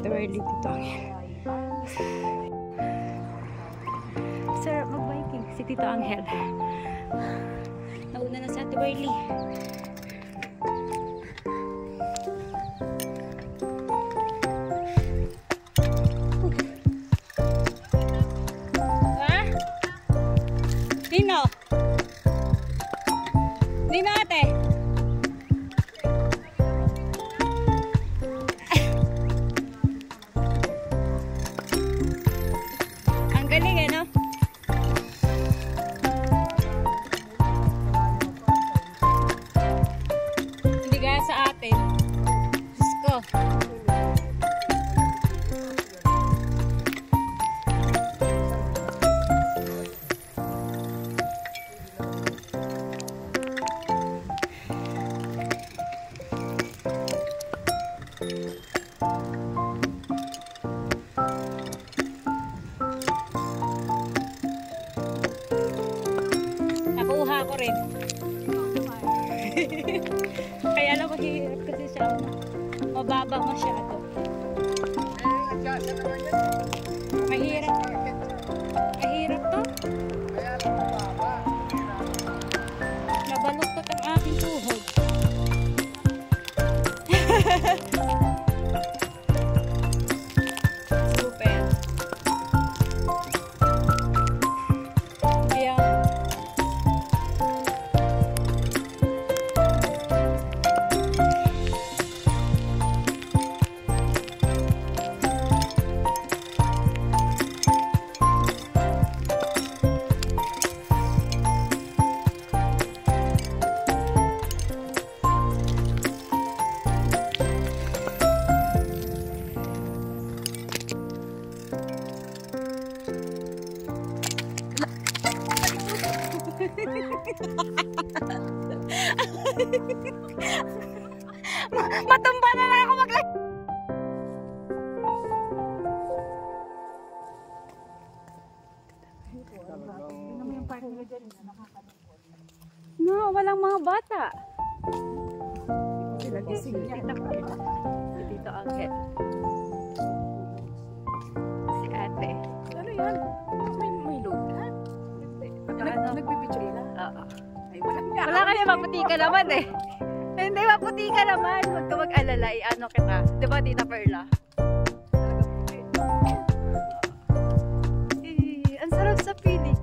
Ate Werly dito. Sir, mag-biking si Tito Angel. Nauna na si Ate Werly. Nino? Nino ate? Ang galing eh, no? Hindi gaya sa atin. Diyos ko. Nakuha ko rin. Kaya lang mahirap kasi siya. Mababa masyado. Mahirap. Mahirap to. Nabaluktot ang aking tuhod. Super. Yeah. Matumba na lang ako mag-live. No, walang mga bata. Sila gising niya. Si Tito Angel. Si ate. Ano yan? May load ka? Nagbibidyo na? Oo. Wala kayo, maputi ka naman eh. Hindi, maputi ka naman. Huwag ka mag-alala. Ano kita. Diba, Tita Perla? Ang sarap sa piling.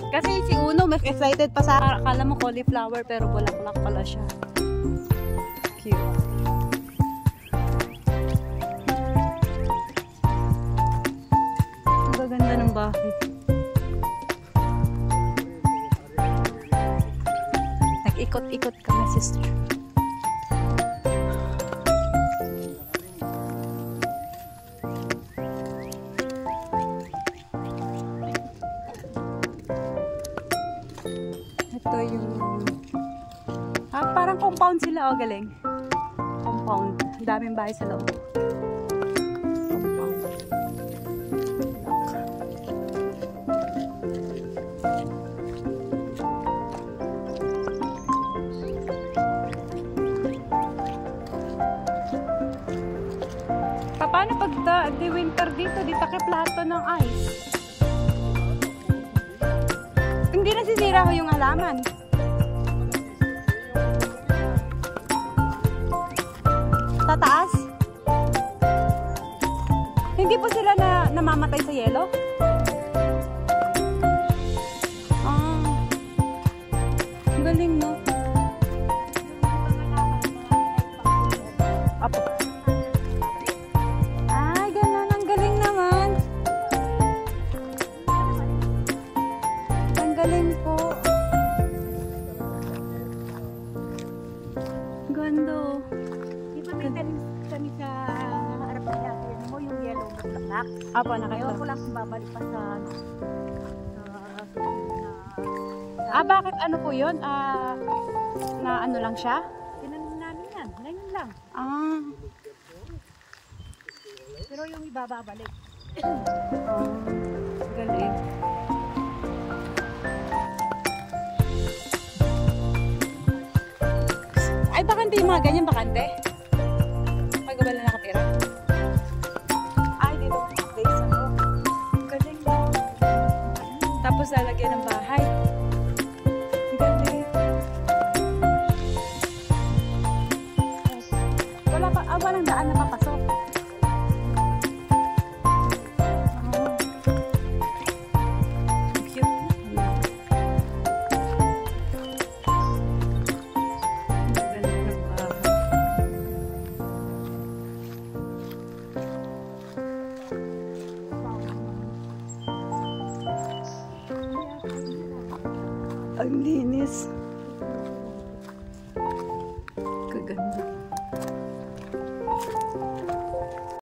Kasi si Uno, mas excited pa sa akala mo cauliflower pero bulaklak pala siya. Cute. Ang gaganda ng bahay. Nag-ikot-ikot kami, sister. Ito yung parang compound sila, oh, galing. Compound. Ang daming bahay sa loob. Compound. Paano pag di winter dito, di takiplato ng ice? Hindi nasisira ko yung halaman. Tataas? Hindi po sila namamatay sa yelo? Ang galing, no? Apo. Ganun. Ang galing naman. Ang galing po. Gando. Kami sa harap niya. Yan mo yung yellow bulaklak. Apo na kayo. Ako lang babalik pa sa bakit ano po yun? Na ano lang siya? Tinanim namin yan. Ngayon lang. Pero yung iba babalik. Galing. Ay, baka hindi yung mga ganyan bakante? Pag wala nakatira? Ay, dito. Place ako. Galing ba? Tapos lalagyan ng bahay. Galing. Wala pa, walang daan na papasok. Ang linis.